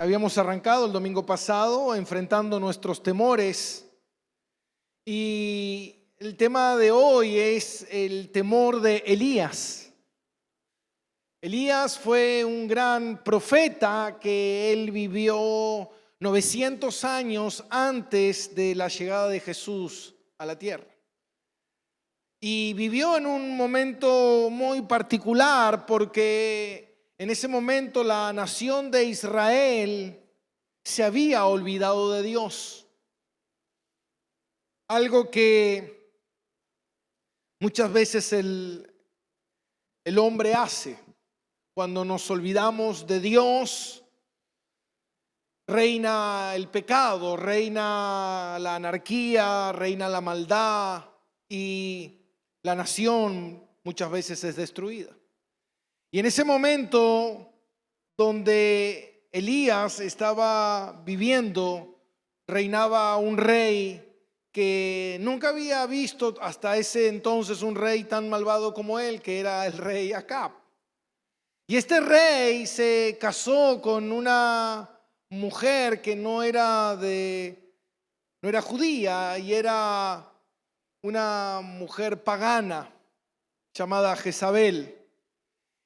Habíamos arrancado el domingo pasado enfrentando nuestros temores y el tema de hoy es el temor de Elías. Elías fue un gran profeta que él vivió 900 años antes de la llegada de Jesús a la tierra. Y vivió en un momento muy particular porque en ese momento la nación de Israel se había olvidado de Dios. Algo que muchas veces el hombre hace. Cuando nos olvidamos de Dios, reina el pecado, reina la anarquía, reina la maldad y la nación muchas veces es destruida. Y en ese momento donde Elías estaba viviendo, reinaba un rey que nunca había visto hasta ese entonces un rey tan malvado como él, que era el rey Acab. Y este rey se casó con una mujer que no era judía y era una mujer pagana llamada Jezabel.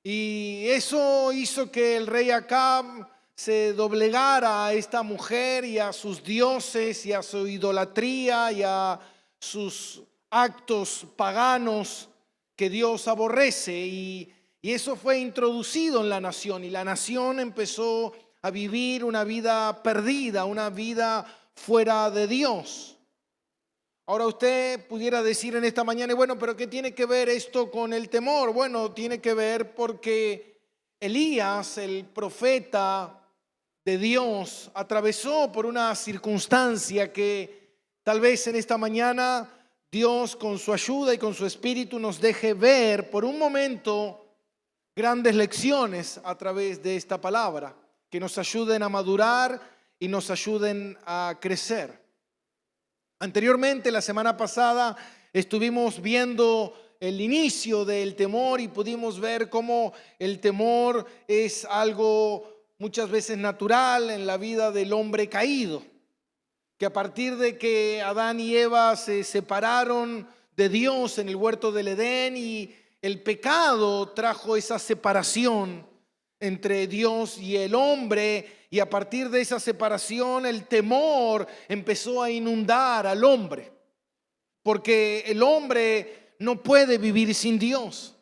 Y eso hizo que el rey Acab se doblegara a esta mujer y a sus dioses y a su idolatría y a sus actos paganos que Dios aborrece. Y eso fue introducido en la nación y la nación empezó a vivir una vida perdida, una vida fuera de Dios. Ahora usted pudiera decir en esta mañana, bueno, pero ¿qué tiene que ver esto con el temor? Bueno, tiene que ver porque Elías, el profeta de Dios, atravesó por una circunstancia que tal vez en esta mañana Dios con su ayuda y con su espíritu nos deje ver por un momento grandes lecciones a través de esta palabra, que nos ayuden a madurar y nos ayuden a crecer. Anteriormente, la semana pasada, estuvimos viendo el inicio del temor y pudimos ver cómo el temor es algo muchas veces natural en la vida del hombre caído. Que a partir de que Adán y Eva se separaron de Dios en el huerto del Edén y el pecado trajo esa separación entre Dios y el hombre, y a partir de esa separación el temor empezó a inundar al hombre, porque el hombre no puede vivir sin Dios.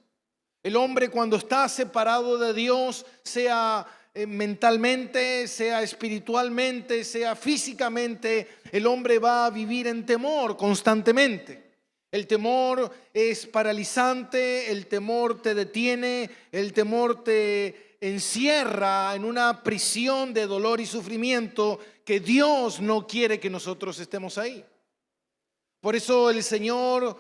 El hombre cuando está separado de Dios, sea mentalmente, sea espiritualmente, sea físicamente, el hombre va a vivir en temor constantemente. El temor es paralizante, el temor te detiene, el temor te encierra en una prisión de dolor y sufrimiento que Dios no quiere que nosotros estemos ahí. Por eso el Señor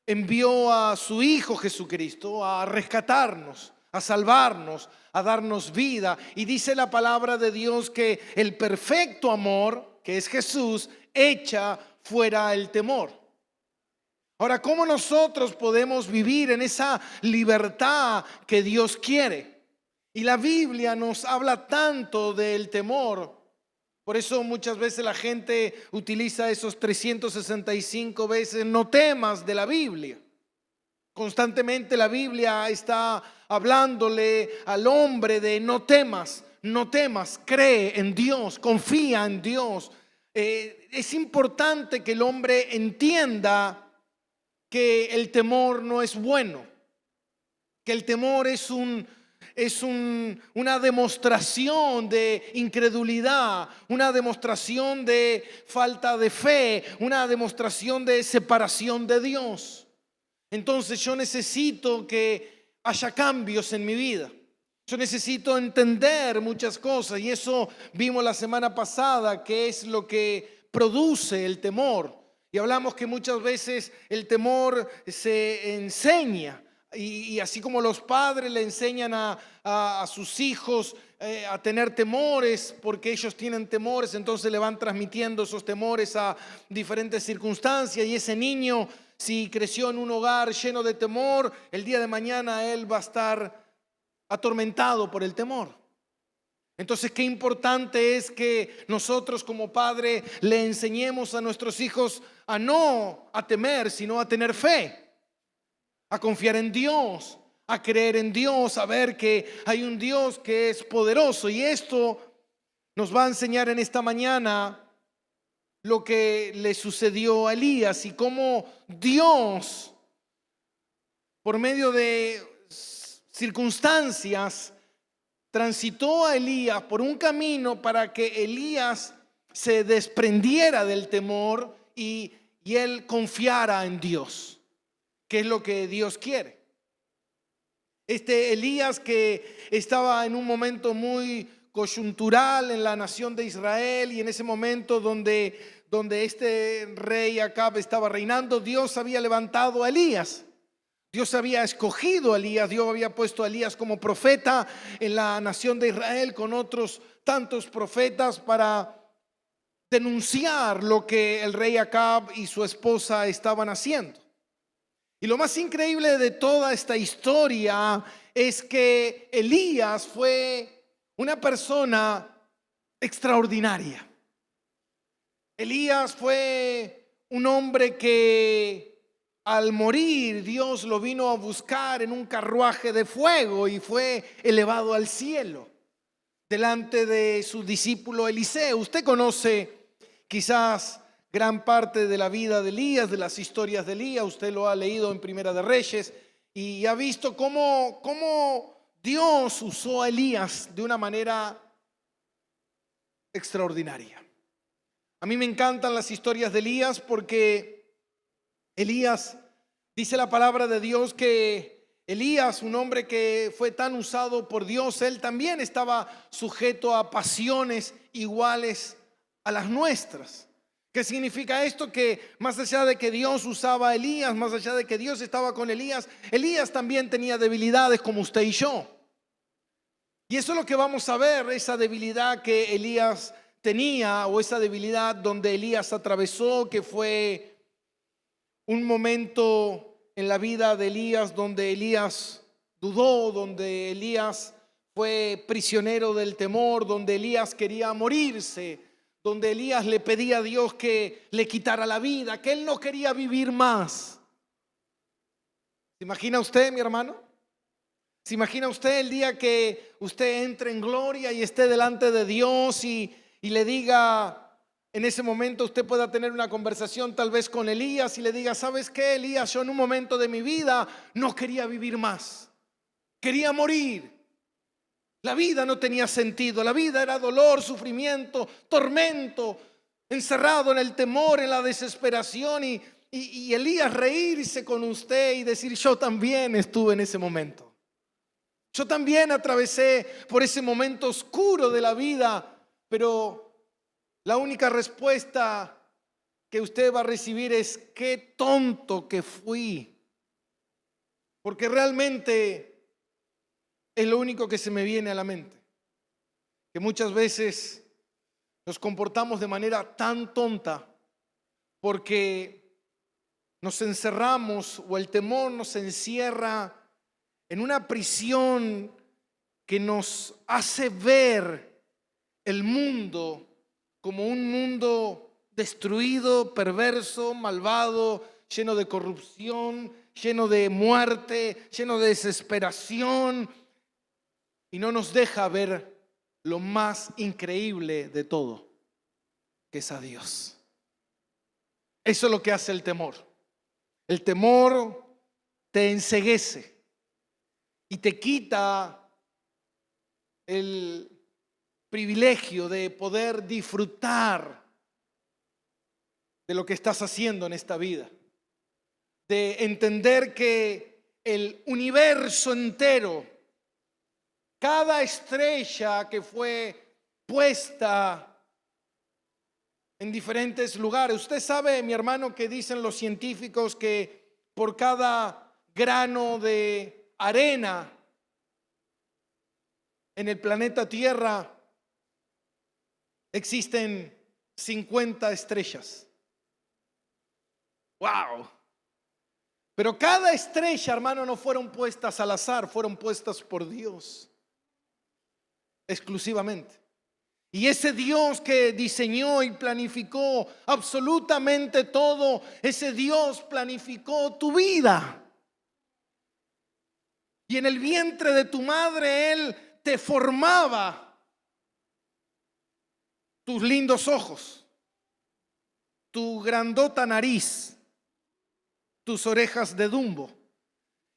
envió a su Hijo Jesucristo a rescatarnos, a salvarnos, a darnos vida. Y dice la palabra de Dios que el perfecto amor, que es Jesús, echa fuera el temor. Ahora, ¿cómo nosotros podemos vivir en esa libertad que Dios quiere? Y la Biblia nos habla tanto del temor. Por eso muchas veces la gente utiliza esos 365 veces no temas de la Biblia. Constantemente la Biblia está hablándole al hombre de no temas, no temas, cree en Dios, confía en Dios. Es importante que el hombre entienda que el temor no es bueno, que el temor es una demostración de incredulidad, una demostración de falta de fe, una demostración de separación de Dios. Entonces yo necesito que haya cambios en mi vida. Yo necesito entender muchas cosas y eso vimos la semana pasada, que es lo que produce el temor. Y hablamos que muchas veces el temor se enseña. Y así como los padres le enseñan a sus hijos a tener temores, porque ellos tienen temores, entonces le van transmitiendo esos temores a diferentes circunstancias. Y ese niño, si creció en un hogar lleno de temor, el día de mañana él va a estar atormentado por el temor. Entonces, qué importante es que nosotros como padre le enseñemos a nuestros hijos a no a temer, sino a tener fe, a confiar en Dios, a creer en Dios, a ver que hay un Dios que es poderoso. Y esto nos va a enseñar en esta mañana lo que le sucedió a Elías y cómo Dios, por medio de circunstancias, transitó a Elías por un camino para que Elías se desprendiera del temor y él confiara en Dios, que es lo que Dios quiere. Este Elías, que estaba en un momento muy coyuntural en la nación de Israel, y en ese momento donde este rey Acab estaba reinando, Dios había levantado a Elías. Dios había escogido a Elías, Dios había puesto a Elías como profeta en la nación de Israel con otros tantos profetas para denunciar lo que el rey Acab y su esposa estaban haciendo. Y lo más increíble de toda esta historia es que Elías fue una persona extraordinaria. Elías fue un hombre que al morir Dios lo vino a buscar en un carruaje de fuego y fue elevado al cielo delante de su discípulo Eliseo. Usted conoce quizás gran parte de la vida de Elías, de las historias de Elías. Usted lo ha leído en Primera de Reyes y ha visto cómo Dios usó a Elías de una manera extraordinaria. A mí me encantan las historias de Elías porque Elías, dice la palabra de Dios que Elías, un hombre que fue tan usado por Dios, él también estaba sujeto a pasiones iguales a las nuestras. ¿Qué significa esto? Que más allá de que Dios usaba a Elías, más allá de que Dios estaba con Elías, Elías también tenía debilidades como usted y yo. Y eso es lo que vamos a ver, esa debilidad que Elías tenía, o esa debilidad donde Elías atravesó, que fue un momento en la vida de Elías donde Elías dudó, donde Elías fue prisionero del temor, donde Elías quería morirse, donde Elías le pedía a Dios que le quitara la vida, que él no quería vivir más. ¿Se imagina usted, mi hermano? ¿Se imagina usted el día que usted entre en gloria y esté delante de Dios y le diga, en ese momento usted pueda tener una conversación tal vez con Elías y le diga: ¿sabes qué, Elías? Yo en un momento de mi vida no quería vivir más, quería morir. La vida no tenía sentido, la vida era dolor, sufrimiento, tormento, encerrado en el temor, en la desesperación, y Elías reírse con usted y decir: yo también estuve en ese momento, yo también atravesé por ese momento oscuro de la vida, pero la única respuesta que usted va a recibir es: qué tonto que fui. Porque realmente es lo único que se me viene a la mente, que muchas veces nos comportamos de manera tan tonta porque nos encerramos, o el temor nos encierra en una prisión que nos hace ver el mundo como un mundo destruido, perverso, malvado, lleno de corrupción, lleno de muerte, lleno de desesperación, y no nos deja ver lo más increíble de todo, que es a Dios. Eso es lo que hace el temor. El temor te enceguece y te quita el privilegio de poder disfrutar de lo que estás haciendo en esta vida, de entender que el universo entero, cada estrella que fue puesta en diferentes lugares. Usted sabe, mi hermano, que dicen los científicos que por cada grano de arena en el planeta Tierra existen 50 estrellas. ¡Wow! Pero cada estrella, hermano, no fueron puestas al azar, fueron puestas por Dios. exclusivamente. Y ese Dios que diseñó y planificó absolutamente todo, ese Dios planificó tu vida. Y en el vientre de tu madre Él te formaba tus lindos ojos, tu grandota nariz, tus orejas de Dumbo.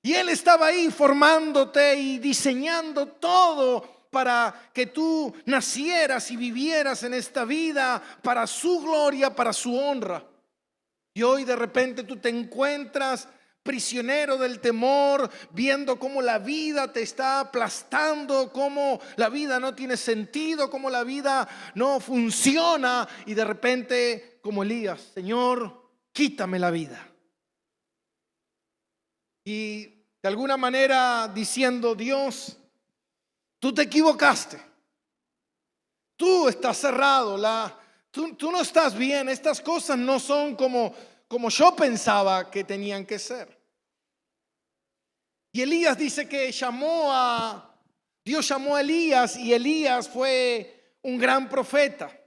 Y Él estaba ahí formándote y diseñando todo para que tú nacieras y vivieras en esta vida para su gloria, para su honra. Y hoy de repente tú te encuentras prisionero del temor, viendo cómo la vida te está aplastando, cómo la vida no tiene sentido, cómo la vida no funciona. Y de repente, como Elías, Señor, quítame la vida. Y de alguna manera diciendo, Dios, tú te equivocaste. Tú estás cerrado. Tú no estás bien. Estas cosas no son como yo pensaba que tenían que ser. Y Elías dice que Dios llamó a Elías, y Elías fue un gran profeta.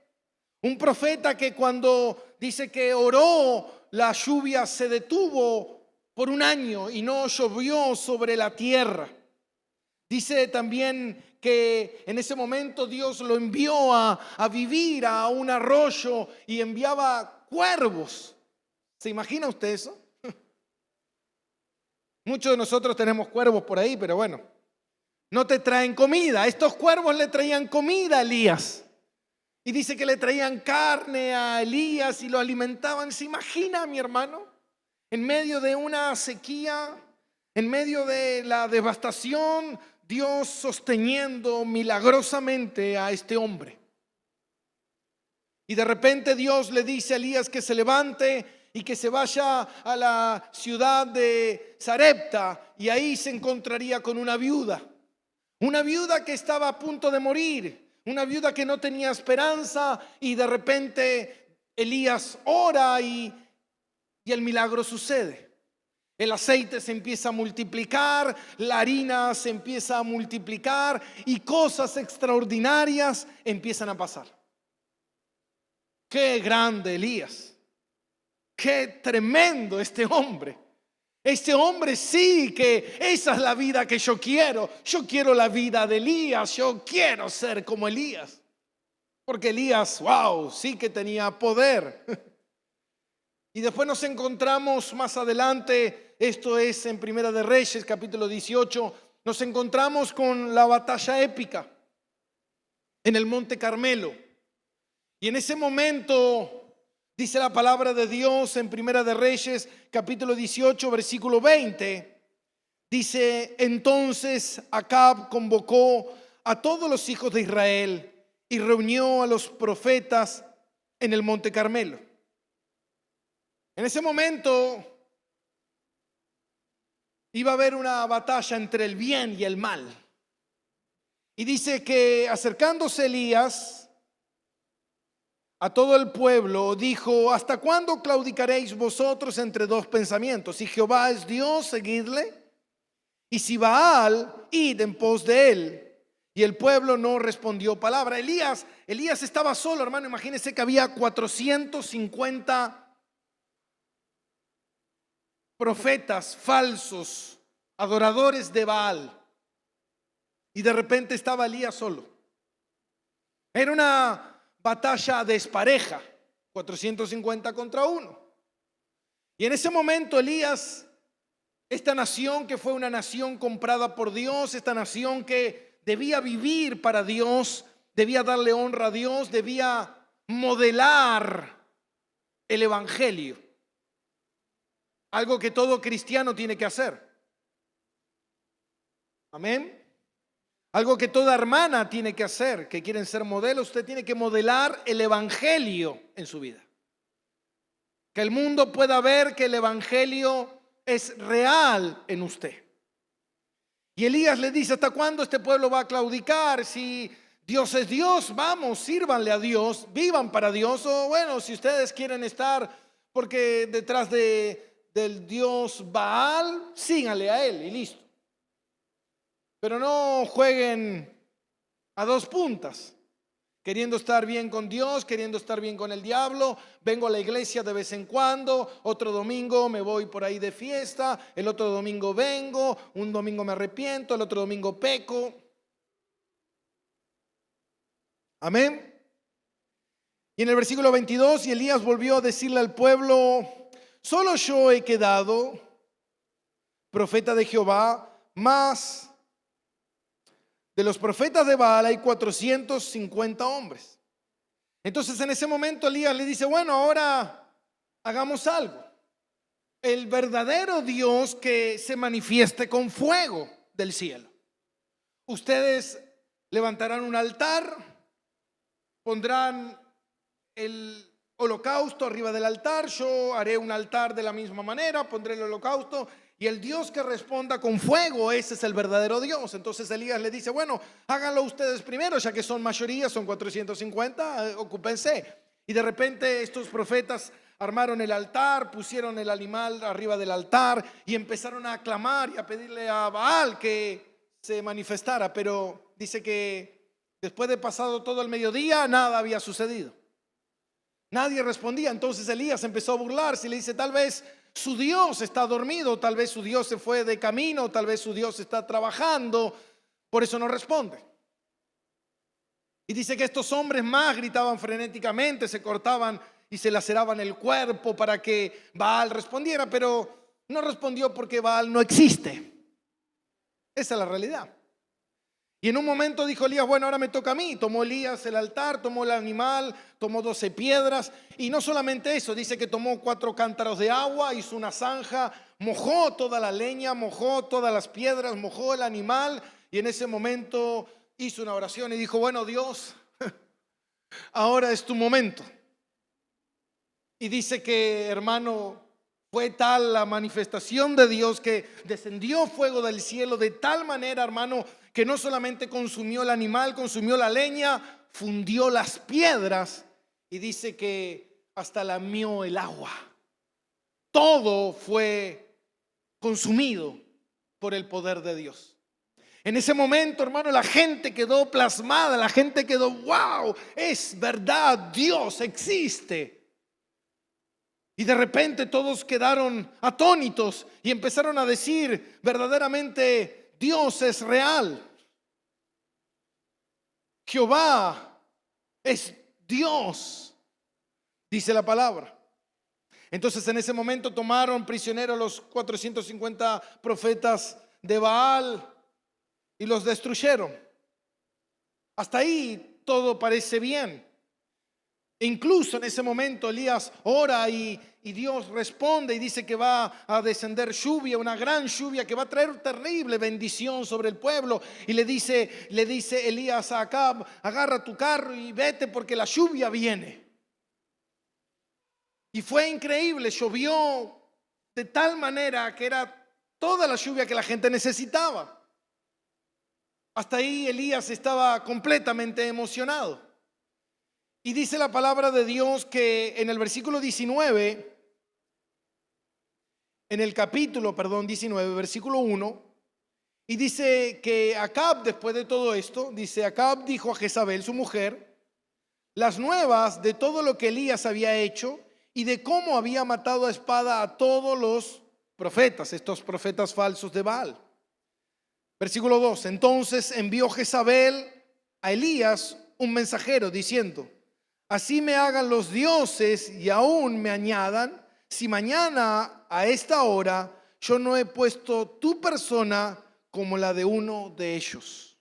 Un profeta que cuando dice que oró, la lluvia se detuvo por un año y no llovió sobre la tierra. Dice también que en ese momento Dios lo envió a vivir a un arroyo y enviaba cuervos. ¿Se imagina usted eso? Muchos de nosotros tenemos cuervos por ahí, pero bueno, no te traen comida. Estos cuervos le traían comida a Elías. Y dice que le traían carne a Elías y lo alimentaban. ¿Se imagina, mi hermano? En medio de una sequía, en medio de la devastación, Dios sosteniendo milagrosamente a este hombre. Y de repente Dios le dice a Elías que se levante y que se vaya a la ciudad de Sarepta, y ahí se encontraría con una viuda que estaba a punto de morir, una viuda que no tenía esperanza. Y de repente Elías ora y el milagro sucede. El aceite se empieza a multiplicar, la harina se empieza a multiplicar y cosas extraordinarias empiezan a pasar. Qué grande Elías, qué tremendo este hombre. Este hombre sí que esa es la vida que yo quiero. Yo quiero la vida de Elías, yo quiero ser como Elías. Porque Elías, wow, sí que tenía poder. Y después nos encontramos más adelante, esto es en Primera de Reyes, capítulo 18, nos encontramos con la batalla épica en el Monte Carmelo. Y en ese momento, dice la palabra de Dios en Primera de Reyes, capítulo 18, versículo 20, dice: entonces Acab convocó a todos los hijos de Israel y reunió a los profetas en el Monte Carmelo. En ese momento iba a haber una batalla entre el bien y el mal. Y dice que acercándose Elías a todo el pueblo, dijo: ¿hasta cuándo claudicaréis vosotros entre dos pensamientos? Si Jehová es Dios, seguidle, y si Baal, id en pos de él. Y el pueblo no respondió palabra. Elías estaba solo, hermano. Imagínense que había 450 profetas falsos, adoradores de Baal. Y de repente estaba Elías solo. Era una batalla despareja, 450 contra 1. Y en ese momento Elías, esta nación que fue una nación comprada por Dios, esta nación que debía vivir para Dios, debía darle honra a Dios, debía modelar el evangelio. Algo que todo cristiano tiene que hacer. Amén. Algo que toda hermana tiene que hacer, que quieren ser modelos. Usted tiene que modelar el evangelio en su vida. Que el mundo pueda ver que el evangelio es real en usted. Y Elías le dice: ¿hasta cuándo este pueblo va a claudicar? Si Dios es Dios, vamos, sírvanle a Dios, vivan para Dios. O bueno, si ustedes quieren estar porque detrás del Dios Baal, síganle a él y listo. Pero no jueguen a dos puntas, queriendo estar bien con Dios, queriendo estar bien con el diablo. Vengo a la iglesia de vez en cuando, otro domingo me voy por ahí de fiesta, el otro domingo vengo, un domingo me arrepiento, el otro domingo peco. Amén. Y en el versículo 22, y Elías volvió a decirle al pueblo: solo yo he quedado, profeta de Jehová, mas de los profetas de Baal hay 450 hombres. Entonces en ese momento Elías le dice: bueno, ahora hagamos algo. El verdadero Dios que se manifieste con fuego del cielo. Ustedes levantarán un altar, pondrán el holocausto arriba del altar, yo haré un altar de la misma manera, pondré el holocausto, y el Dios que responda con fuego, ese es el verdadero Dios. Entonces Elías le dice: bueno, háganlo ustedes primero, ya que son mayoría, son 450, ocúpense. Y de repente estos profetas armaron el altar, pusieron el animal arriba del altar y empezaron a aclamar y a pedirle a Baal que se manifestara. Pero dice que después de pasado todo el mediodía, nada había sucedido. Nadie respondía. Entonces Elías empezó a burlarse y le dice: tal vez su Dios está dormido, tal vez su Dios se fue de camino, tal vez su Dios está trabajando, por eso no responde. Y dice que estos hombres más gritaban frenéticamente, se cortaban y se laceraban el cuerpo para que Baal respondiera, pero no respondió porque Baal no existe. Esa es la realidad. Y en un momento dijo Elías: bueno, ahora me toca a mí. Tomó Elías el altar, tomó el animal, tomó 12 piedras. Y no solamente eso, dice que tomó 4 cántaros de agua, hizo una zanja, mojó toda la leña, mojó todas las piedras, mojó el animal. Y en ese momento hizo una oración y dijo: bueno, Dios, ahora es tu momento. Y dice que, hermano, fue tal la manifestación de Dios que descendió fuego del cielo de tal manera, hermano, que no solamente consumió el animal, consumió la leña, fundió las piedras y dice que hasta lamió el agua. Todo fue consumido por el poder de Dios. En ese momento, hermano, la gente quedó plasmada, la gente quedó: wow, es verdad, Dios existe. Y de repente todos quedaron atónitos y empezaron a decir: verdaderamente Dios es real. Jehová es Dios, dice la palabra. Entonces en ese momento tomaron prisioneros los 450 profetas de Baal y los destruyeron. Hasta ahí todo parece bien. Incluso en ese momento Elías ora y Dios responde y dice que va a descender lluvia, una gran lluvia que va a traer terrible bendición sobre el pueblo. Y le dice Elías a Acab: agarra tu carro y vete porque la lluvia viene. Y fue increíble, llovió de tal manera que era toda la lluvia que la gente necesitaba. Hasta ahí Elías estaba completamente emocionado. Y dice la palabra de Dios que en el versículo 19, en el capítulo, 19, versículo 1, y dice que Acab, después de todo esto, dice: Acab dijo a Jezabel, su mujer, las nuevas de todo lo que Elías había hecho y de cómo había matado a espada a todos los profetas, estos profetas falsos de Baal. Versículo 2, entonces envió Jezabel a Elías un mensajero diciendo: así me hagan los dioses y aún me añadan, si mañana a esta hora yo no he puesto tu persona como la de uno de ellos.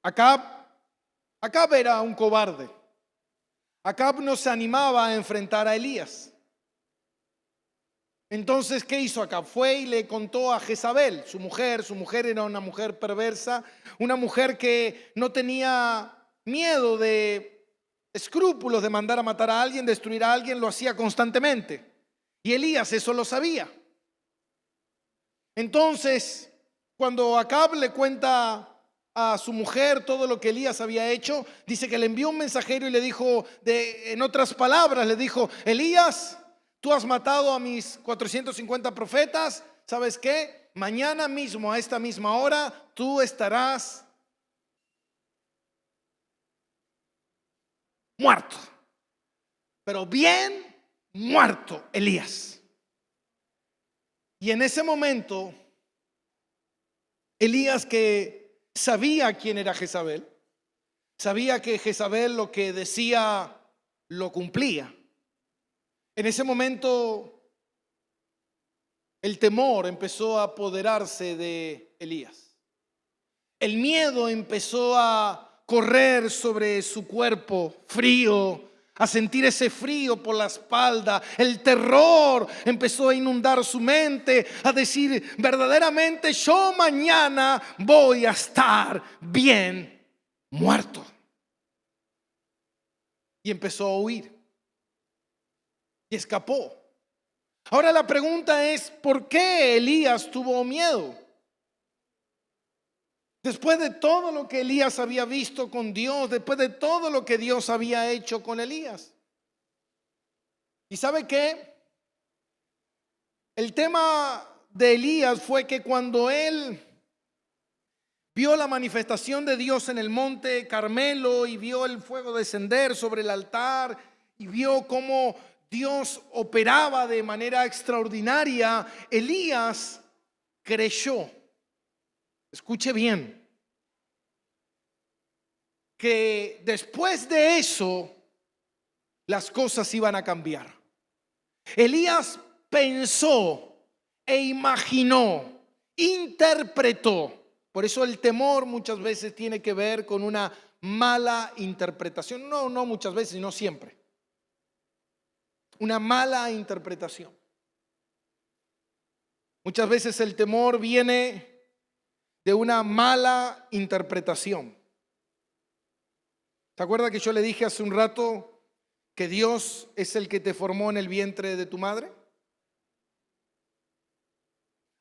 Acab era un cobarde. Acab no se animaba a enfrentar a Elías. Entonces, ¿qué hizo Acab? Fue y le contó a Jezabel, su mujer. Su mujer era una mujer perversa, una mujer que no tenía miedo de escrúpulos de mandar a matar a alguien, destruir a alguien, lo hacía constantemente. Y Elías eso lo sabía. Entonces, cuando Acab le cuenta a su mujer todo lo que Elías había hecho, dice que le envió un mensajero y le dijo, en otras palabras, le dijo: Elías, tú has matado a mis 450 profetas, ¿sabes qué? mañana mismo a esta misma hora tú estarás muerto. Pero bien muerto, Elías. Y en ese momento, Elías, que sabía quién era Jezabel, sabía que Jezabel lo que decía lo cumplía. En ese momento el temor empezó a apoderarse de Elías. El miedo empezó a correr sobre su cuerpo frío, a sentir ese frío por la espalda. El terror empezó a inundar su mente, a decir, verdaderamente yo mañana voy a estar bien muerto. Y empezó a huir y escapó. Ahora la pregunta es, ¿por qué Elías tuvo miedo? Después de todo lo que Elías había visto con Dios, después de todo lo que Dios había hecho con Elías. ¿Y sabe qué? El tema de Elías fue que cuando él vio la manifestación de Dios en el monte Carmelo y vio el fuego descender sobre el altar y vio cómo Dios operaba de manera extraordinaria, Elías creyó, escuche bien, que después de eso las cosas iban a cambiar. Elías pensó e imaginó, interpretó. Por eso el temor muchas veces tiene que ver con una mala interpretación. No muchas veces, sino siempre. Una mala interpretación. Muchas veces el temor viene de una mala interpretación. ¿Se acuerda que yo le dije hace un rato que Dios es el que te formó en el vientre de tu madre?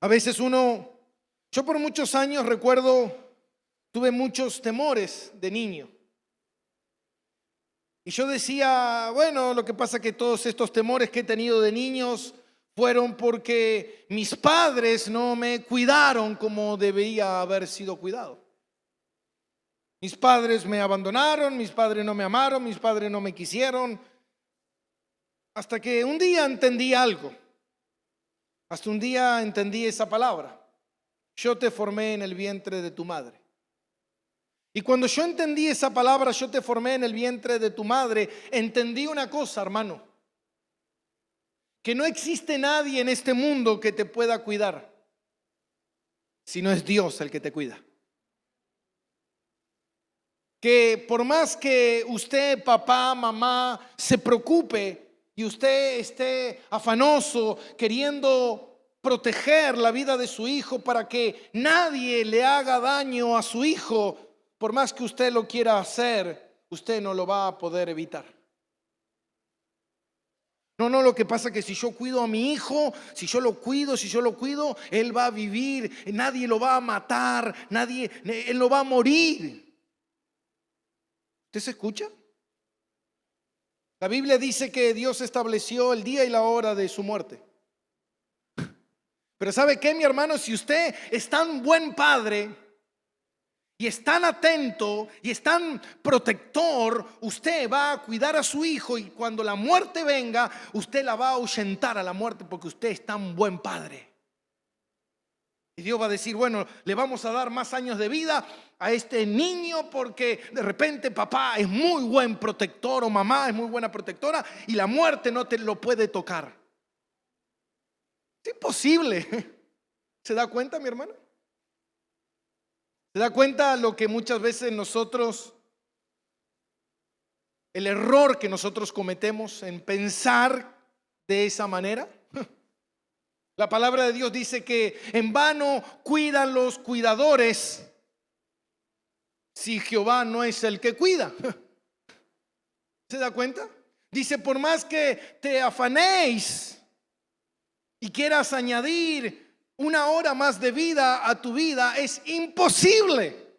A veces yo por muchos años recuerdo, tuve muchos temores de niño. Y yo decía, bueno, lo que pasa es que todos estos temores que he tenido de niños fueron porque mis padres no me cuidaron como debía haber sido cuidado. Mis padres me abandonaron, mis padres no me amaron, mis padres no me quisieron. Hasta que un día entendí algo. Hasta un día entendí esa palabra. Yo te formé en el vientre de tu madre. Y cuando yo entendí esa palabra, yo te formé en el vientre de tu madre, entendí una cosa, hermano. Que no existe nadie en este mundo que te pueda cuidar, si no es Dios el que te cuida. Que por más que usted, papá, mamá, se preocupe y usted esté afanoso queriendo proteger la vida de su hijo para que nadie le haga daño a su hijo, por más que usted lo quiera hacer, usted no lo va a poder evitar. No, lo que pasa es que si yo cuido a mi hijo, si yo lo cuido, él va a vivir, nadie lo va a matar, él no va a morir. ¿Usted se escucha? La Biblia dice que Dios estableció el día y la hora de su muerte. Pero ¿sabe qué, mi hermano? Si usted es tan buen padre y es tan atento y es tan protector, usted va a cuidar a su hijo y cuando la muerte venga, usted la va a ahuyentar a la muerte porque usted es tan buen padre. Y Dios va a decir, bueno, le vamos a dar más años de vida a este niño porque de repente papá es muy buen protector o mamá es muy buena protectora y la muerte no te lo puede tocar. Es imposible. ¿Se da cuenta, mi hermano? ¿Se da cuenta lo que muchas veces el error que nosotros cometemos en pensar de esa manera? La palabra de Dios dice que en vano cuidan los cuidadores si Jehová no es el que cuida. ¿Se da cuenta? Dice, por más que te afanéis y quieras añadir una hora más de vida a tu vida, es imposible.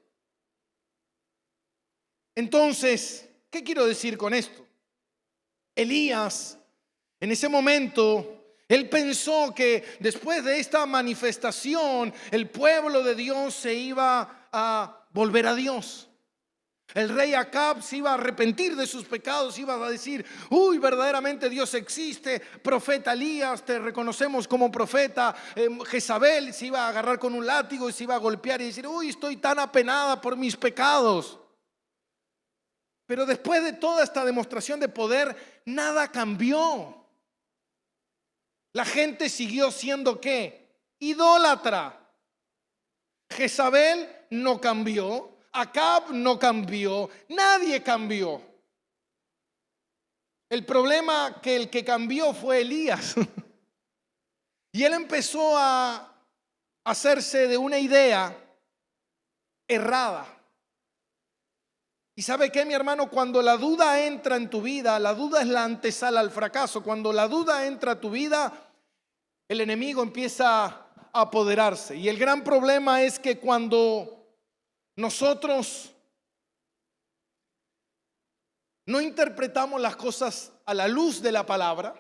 Entonces, ¿qué quiero decir con esto? Elías, en ese momento, Él pensó que después de esta manifestación el pueblo de Dios se iba a volver a Dios. El rey Acab se iba a arrepentir de sus pecados, iba a decir: uy, verdaderamente Dios existe. Profeta Elías, te reconocemos como profeta. Jezabel se iba a agarrar con un látigo y se iba a golpear y decir: uy, estoy tan apenada por mis pecados. Pero después de toda esta demostración de poder, nada cambió. La gente siguió siendo ¿qué? Idólatra. Jezabel no cambió. Acab no cambió, nadie cambió. El problema que el que cambió fue Elías. Y él empezó a hacerse de una idea errada. Y ¿sabe qué, mi hermano? Cuando la duda entra en tu vida, la duda es la antesala al fracaso. Cuando la duda entra a tu vida, el enemigo empieza a apoderarse. Y el gran problema es que cuando nosotros no interpretamos las cosas a la luz de la palabra,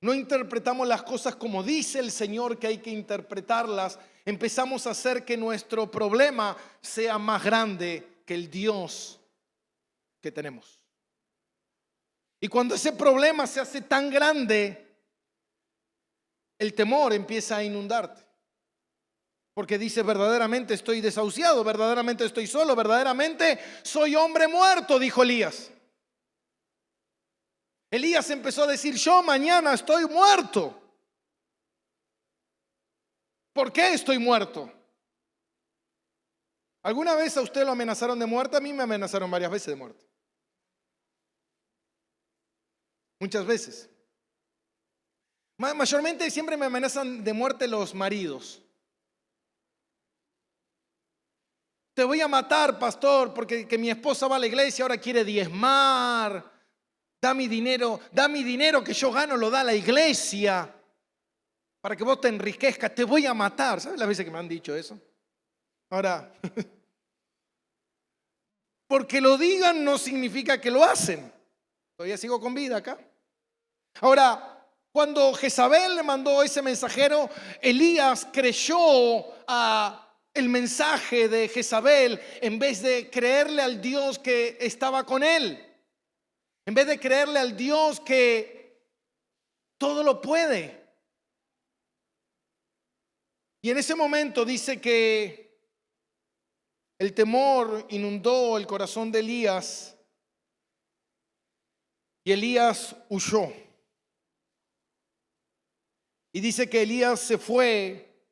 no interpretamos las cosas como dice el Señor que hay que interpretarlas, empezamos a hacer que nuestro problema sea más grande que el Dios que tenemos. Y cuando ese problema se hace tan grande, el temor empieza a inundarte. Porque dice: verdaderamente estoy desahuciado, verdaderamente estoy solo, verdaderamente soy hombre muerto, dijo Elías. Elías empezó a decir: yo mañana estoy muerto. ¿Por qué estoy muerto? ¿Alguna vez a usted lo amenazaron de muerte? A mí me amenazaron varias veces de muerte. Muchas veces. Mayormente siempre me amenazan de muerte los maridos. Te voy a matar, pastor, porque que mi esposa va a la iglesia, ahora quiere diezmar. Da mi dinero que yo gano, lo da a la iglesia para que vos te enriquezcas. Te voy a matar. ¿Sabes las veces que me han dicho eso? Ahora, porque lo digan no significa que lo hacen. Todavía sigo con vida acá. Ahora, cuando Jezabel le mandó ese mensajero, Elías creyó a el mensaje de Jezabel en vez de creerle al Dios que estaba con él. En vez de creerle al Dios que todo lo puede. Y en ese momento dice que el temor inundó el corazón de Elías y Elías huyó. Y dice que Elías se fue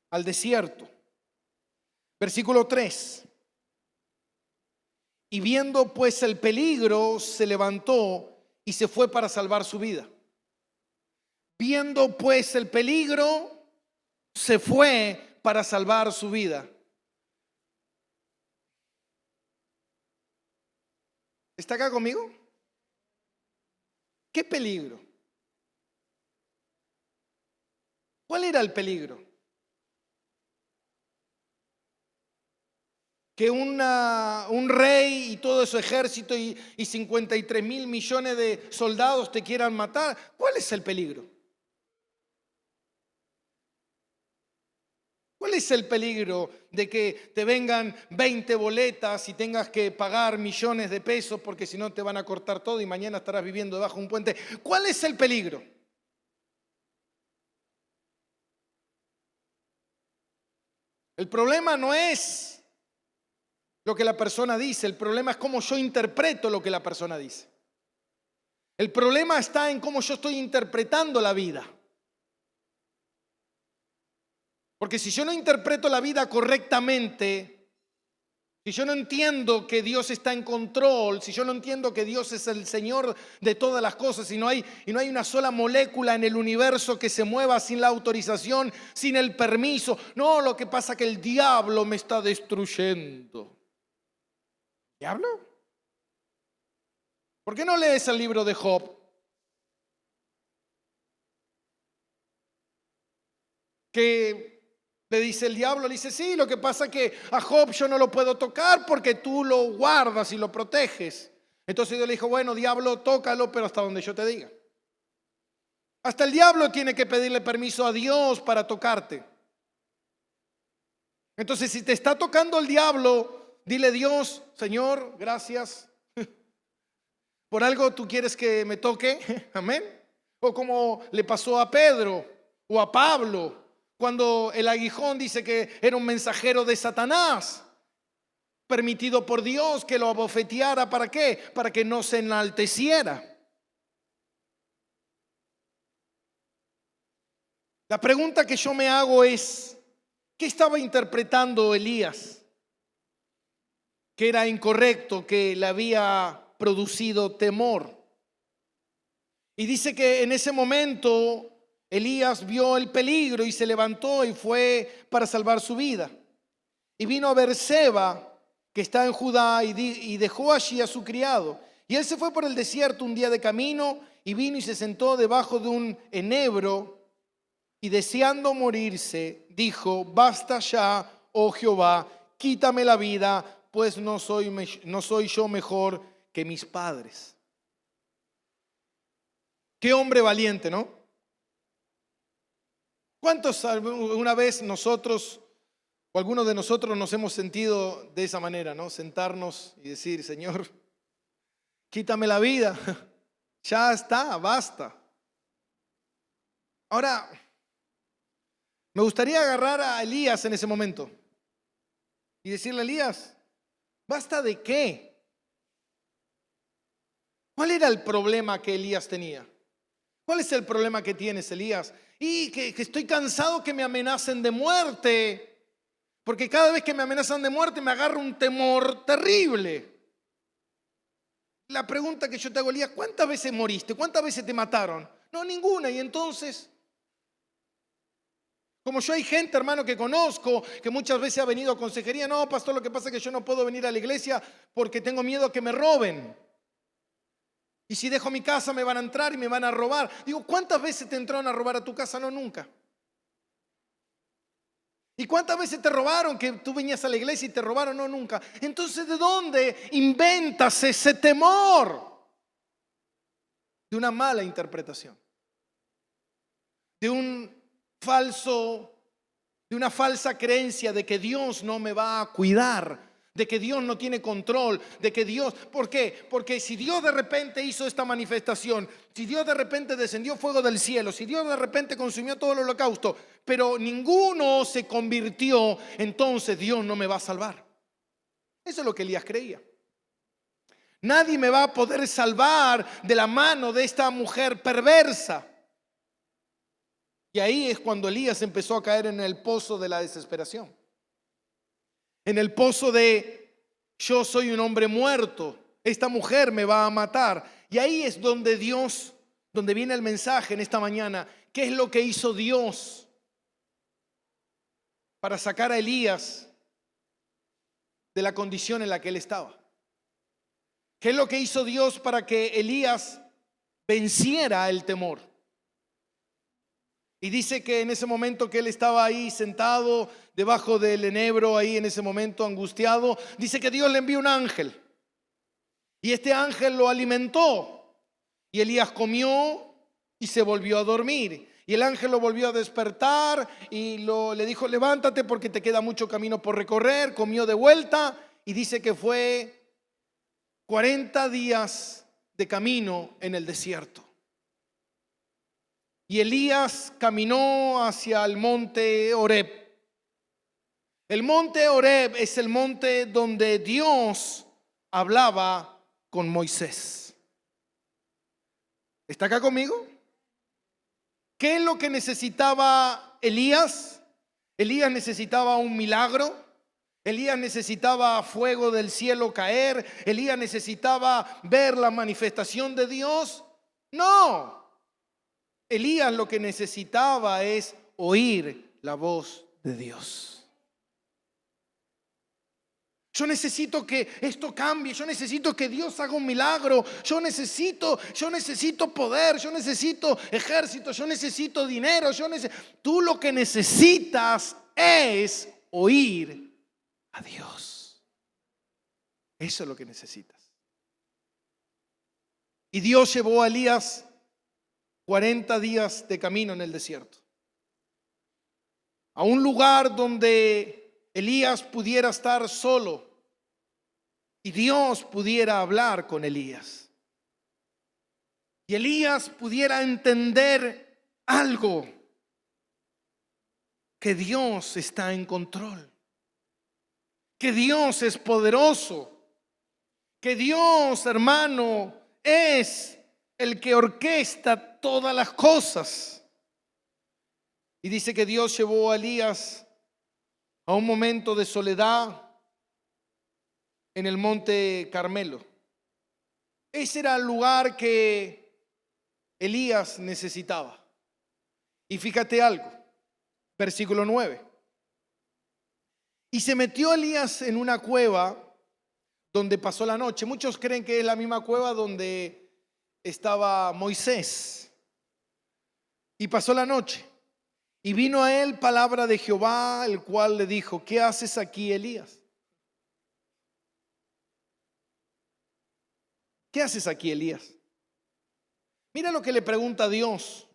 al desierto. Versículo 3. Y viendo pues el peligro, se levantó y se fue para salvar su vida. Viendo pues el peligro, se fue para salvar su vida. ¿Está acá conmigo? ¿Qué peligro? ¿Cuál era el peligro? Que un rey y todo su ejército y 53.000 millones de soldados te quieran matar. ¿Cuál es el peligro? ¿Cuál es el peligro de que te vengan 20 boletas y tengas que pagar millones de pesos porque si no te van a cortar todo y mañana estarás viviendo debajo de un puente? ¿Cuál es el peligro? El problema no es lo que la persona dice, el problema es cómo yo interpreto lo que la persona dice. El problema está en cómo yo estoy interpretando la vida. Porque si yo no interpreto la vida correctamente, si yo no entiendo que Dios está en control, si yo no entiendo que Dios es el Señor de todas las cosas y no hay una sola molécula en el universo que se mueva sin la autorización, sin el permiso. No, lo que pasa es que el diablo me está destruyendo. ¿Diablo? ¿Por qué no lees el libro de Job? Que le dice el diablo, le dice: sí, lo que pasa es que a Job yo no lo puedo tocar porque tú lo guardas y lo proteges. Entonces Dios le dijo: bueno, diablo, tócalo, pero hasta donde yo te diga. Hasta el diablo tiene que pedirle permiso a Dios para tocarte. Entonces, si te está tocando el diablo, dile: Dios, Señor, gracias. Por algo tú quieres que me toque. Amén. O como le pasó a Pedro o a Pablo, cuando el aguijón dice que era un mensajero de Satanás, permitido por Dios que lo abofeteara. ¿Para qué? Para que no se enalteciera. La pregunta que yo me hago es: ¿qué estaba interpretando Elías? Que era incorrecto, que le había producido temor. Y dice que en ese momento Elías vio el peligro y se levantó y fue para salvar su vida. Y vino a Beerseba, que está en Judá, y dejó allí a su criado. Y él se fue por el desierto un día de camino y vino y se sentó debajo de un enebro y, deseando morirse, dijo: basta ya, oh Jehová, quítame la vida, pues no soy yo mejor que mis padres. Qué hombre valiente, ¿no? ¿Cuántos una vez nosotros o algunos de nosotros nos hemos sentido de esa manera, ¿no? Sentarnos y decir: Señor, quítame la vida, ya está, basta. Ahora, me gustaría agarrar a Elías en ese momento y decirle: Elías, ¿basta de qué? ¿Cuál era el problema que Elías tenía? ¿Cuál es el problema que tienes, Elías? Y que estoy cansado que me amenacen de muerte, porque cada vez que me amenazan de muerte me agarra un temor terrible. La pregunta que yo te hago, Elías: ¿cuántas veces moriste? ¿Cuántas veces te mataron? No, ninguna. Y entonces, como yo hay gente, hermano, que conozco, que muchas veces ha venido a consejería: no, pastor, lo que pasa es que yo no puedo venir a la iglesia porque tengo miedo a que me roben. Y si dejo mi casa me van a entrar y me van a robar. Digo, ¿cuántas veces te entraron a robar a tu casa? No, nunca. ¿Y cuántas veces te robaron? Que tú venías a la iglesia y te robaron. No, nunca. Entonces, ¿de dónde inventas ese temor? De una mala interpretación, de una falsa creencia de que Dios no me va a cuidar, de que Dios no tiene control, de que Dios... ¿Por qué? Porque si Dios de repente hizo esta manifestación, si Dios de repente descendió fuego del cielo, si Dios de repente consumió todo el holocausto, pero ninguno se convirtió, entonces Dios no me va a salvar. Eso es lo que Elías creía. Nadie me va a poder salvar de la mano de esta mujer perversa. Y ahí es cuando Elías empezó a caer en el pozo de la desesperación. En el pozo de: yo soy un hombre muerto, esta mujer me va a matar. Y ahí es donde donde viene el mensaje en esta mañana. ¿Qué es lo que hizo Dios para sacar a Elías de la condición en la que él estaba? ¿Qué es lo que hizo Dios para que Elías venciera el temor? Y dice que en ese momento que él estaba ahí sentado debajo del enebro, ahí en ese momento angustiado, dice que Dios le envió un ángel. Y este ángel lo alimentó. Y Elías comió y se volvió a dormir. Y el ángel lo volvió a despertar y le dijo: levántate porque te queda mucho camino por recorrer. Comió de vuelta y dice que fue 40 días de camino en el desierto. Y Elías caminó hacia el monte Horeb. El monte Horeb es el monte donde Dios hablaba con Moisés. ¿Está acá conmigo? ¿Qué es lo que necesitaba Elías? Elías necesitaba un milagro. Elías necesitaba fuego del cielo caer. Elías necesitaba ver la manifestación de Dios. No. Elías lo que necesitaba es oír la voz de Dios. Yo necesito que esto cambie, yo necesito que Dios haga un milagro, yo necesito poder, yo necesito ejército, yo necesito dinero, Tú lo que necesitas es oír a Dios. Eso es lo que necesitas. Y Dios llevó a Elías 40 días de camino en el desierto. A un lugar donde Elías pudiera estar solo y Dios pudiera hablar con Elías. Y Elías pudiera entender algo, que Dios está en control, que Dios es poderoso, que Dios, hermano, es el que orquesta todas las cosas. Y dice que Dios llevó a Elías a un momento de soledad en el monte Carmelo. Ese era el lugar que Elías necesitaba. Y fíjate algo, versículo 9. Y se metió Elías en una cueva donde pasó la noche. Muchos creen que es la misma cueva donde estaba Moisés. Y pasó la noche. Y vino a él palabra de Jehová, el cual le dijo: ¿qué haces aquí, Elías? ¿Qué haces aquí, Elías? Mira lo que le pregunta a Dios.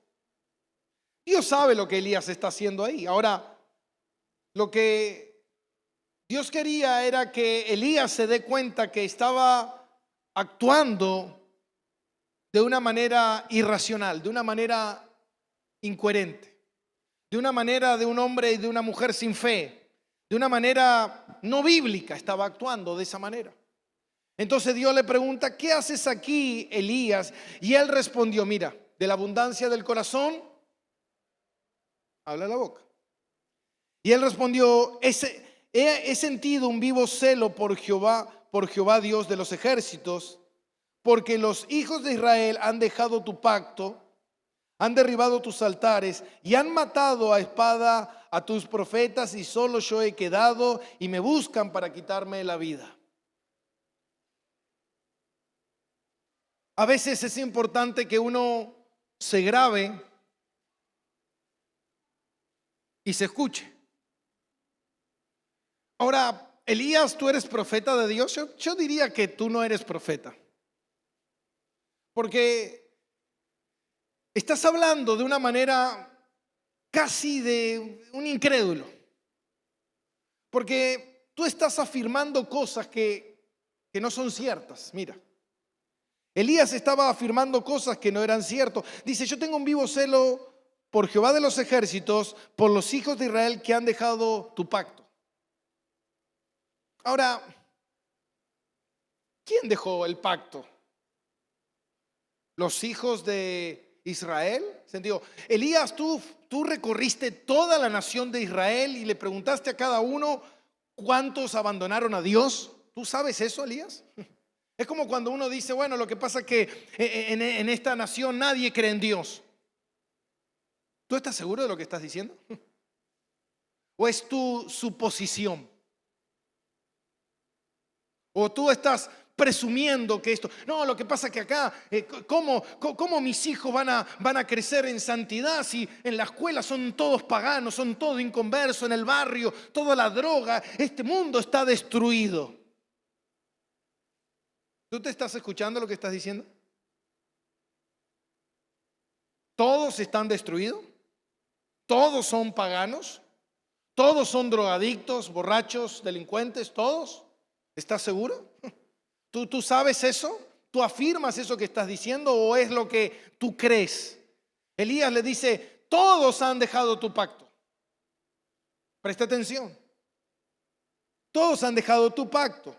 Dios sabe lo que Elías está haciendo ahí. Ahora, lo que Dios quería era que Elías se dé cuenta que estaba actuando de una manera irracional, de una manera incoherente, de una manera de un hombre y de una mujer sin fe, de una manera no bíblica. Estaba actuando de esa manera. Entonces Dios le pregunta: ¿qué haces aquí, Elías? Y él respondió: mira, de la abundancia del corazón habla la boca. Y él respondió: he sentido un vivo celo por Jehová Dios de los ejércitos, porque los hijos de Israel han dejado tu pacto, han derribado tus altares y han matado a espada a tus profetas, y solo yo he quedado y me buscan para quitarme la vida. A veces es importante que uno se grabe y se escuche. Ahora, Elías, ¿tú eres profeta de Dios? Yo diría que tú no eres profeta, porque estás hablando de una manera casi de un incrédulo, porque tú estás afirmando cosas que no son ciertas. Mira, Elías estaba afirmando cosas que no eran ciertas. Dice: yo tengo un vivo celo por Jehová de los ejércitos, por los hijos de Israel que han dejado tu pacto. Ahora, ¿quién dejó el pacto? ¿Los hijos de Israel? Sentido, Elías, tú recorriste toda la nación de Israel y le preguntaste a cada uno cuántos abandonaron a Dios. ¿Tú sabes eso, Elías? Es como cuando uno dice: bueno, lo que pasa es que en esta nación nadie cree en Dios. ¿Tú estás seguro de lo que estás diciendo? ¿O es tu suposición? ¿O tú estás presumiendo que esto? No, lo que pasa es que acá, ¿cómo mis hijos van a crecer en santidad si en la escuela son todos paganos, son todos inconversos, en el barrio toda la droga, este mundo está destruido? ¿Tú te estás escuchando lo que estás diciendo? ¿Todos están destruidos? ¿Todos son paganos? ¿Todos son drogadictos, borrachos, delincuentes? ¿Todos? ¿Estás seguro? ¿Tú sabes eso? ¿Tú afirmas eso que estás diciendo o es lo que tú crees? Elías le dice: todos han dejado tu pacto. Presta atención. Todos han dejado tu pacto.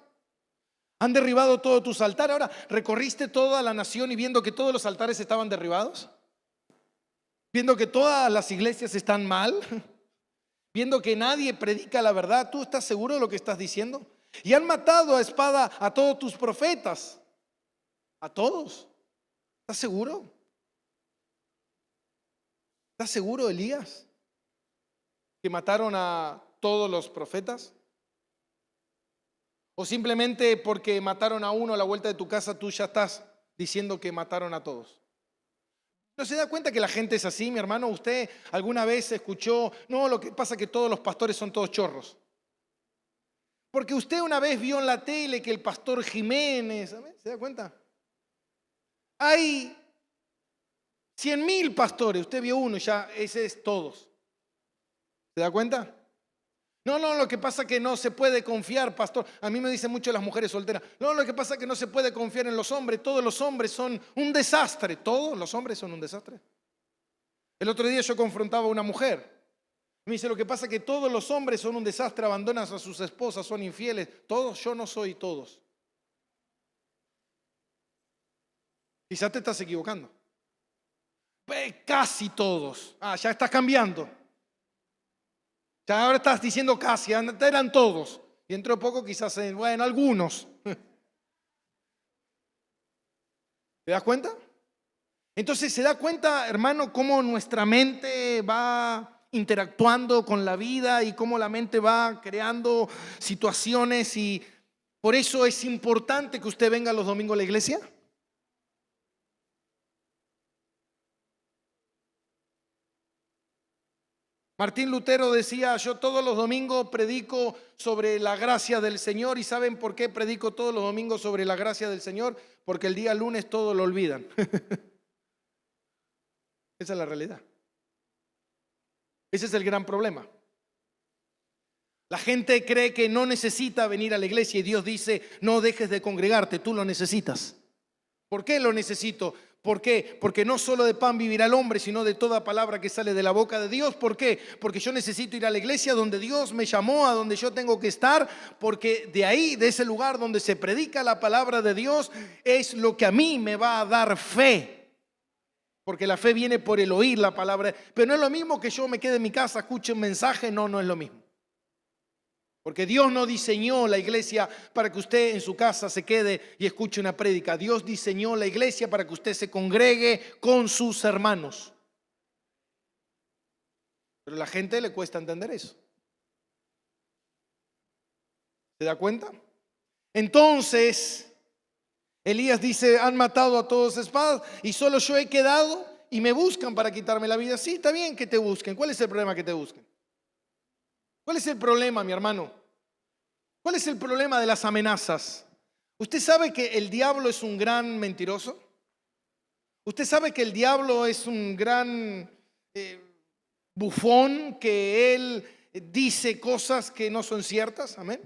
Han derribado todos tus altares. Ahora, ¿recorriste toda la nación y viendo que todos los altares estaban derribados? ¿Viendo que todas las iglesias están mal? ¿Viendo que nadie predica la verdad? ¿Tú estás seguro de lo que estás diciendo? Y han matado a espada a todos tus profetas. A todos. ¿Estás seguro? ¿Estás seguro, Elías, que mataron a todos los profetas? ¿O simplemente porque mataron a uno a la vuelta de tu casa tú ya estás diciendo que mataron a todos? ¿No se da cuenta que la gente es así, mi hermano? ¿Usted alguna vez escuchó: no, lo que pasa es que todos los pastores son todos chorros? Porque usted una vez vio en la tele que el pastor Jiménez, ¿se da cuenta? Hay 100.000 pastores, usted vio uno, ya ese es todos. ¿Se da cuenta? No, lo que pasa es que no se puede confiar, pastor. A mí me dicen mucho las mujeres solteras. No, lo que pasa es que no se puede confiar en los hombres. Todos los hombres son un desastre. Todos los hombres son un desastre. El otro día yo confrontaba a una mujer. Me dice, lo que pasa es que todos los hombres son un desastre, abandonan a sus esposas, son infieles. Todos, yo no soy todos. Quizás te estás equivocando. Casi todos. Ya estás cambiando. Ya ahora estás diciendo casi, antes eran todos. Y dentro de poco quizás, bueno, algunos. ¿Te das cuenta? Entonces se da cuenta, hermano, cómo nuestra mente va interactuando con la vida y cómo la mente va creando situaciones, y por eso es importante que usted venga los domingos a la iglesia. Martín Lutero decía, yo todos los domingos predico sobre la gracia del Señor. ¿Y saben por qué predico todos los domingos sobre la gracia del Señor? Porque el día lunes todo lo olvidan. Esa es la realidad. Ese es el gran problema. La gente cree que no necesita venir a la iglesia y Dios dice, no dejes de congregarte, tú lo necesitas. ¿Por qué lo necesito? ¿Por qué? Porque no solo de pan vivirá el hombre, sino de toda palabra que sale de la boca de Dios. ¿Por qué? Porque yo necesito ir a la iglesia donde Dios me llamó, a donde yo tengo que estar, porque de ahí, de ese lugar donde se predica la palabra de Dios, es lo que a mí me va a dar fe. Porque la fe viene por el oír la palabra. Pero no es lo mismo que yo me quede en mi casa, escuche un mensaje, no es lo mismo. Porque Dios no diseñó la iglesia para que usted en su casa se quede y escuche una prédica. Dios diseñó la iglesia para que usted se congregue con sus hermanos. Pero a la gente le cuesta entender eso. ¿Se da cuenta? Entonces, Elías dice, han matado a todos a espadas y solo yo he quedado y me buscan para quitarme la vida. Sí, está bien que te busquen. ¿Cuál es el problema que te busquen? ¿Cuál es el problema, mi hermano? ¿Cuál es el problema de las amenazas? ¿Usted sabe que el diablo es un gran mentiroso? ¿Usted sabe que el diablo es un gran bufón, que él dice cosas que no son ciertas? Amén.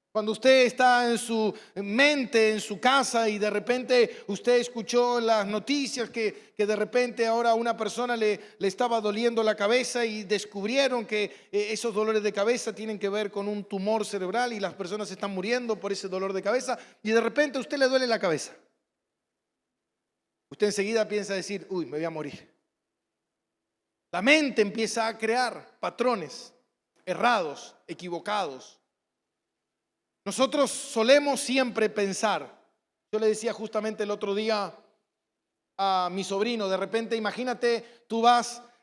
Cuando usted está en su mente, en su casa, y de repente usted escuchó las noticias que de repente ahora a una persona le estaba doliendo la cabeza y descubrieron que esos dolores de cabeza tienen que ver con un tumor cerebral y las personas están muriendo por ese dolor de cabeza, y de repente a usted le duele la cabeza. Usted enseguida piensa decir, uy, me voy a morir. La mente empieza a crear patrones errados, equivocados. Nosotros solemos siempre pensar, yo le decía justamente el otro día a mi sobrino, de repente imagínate, tú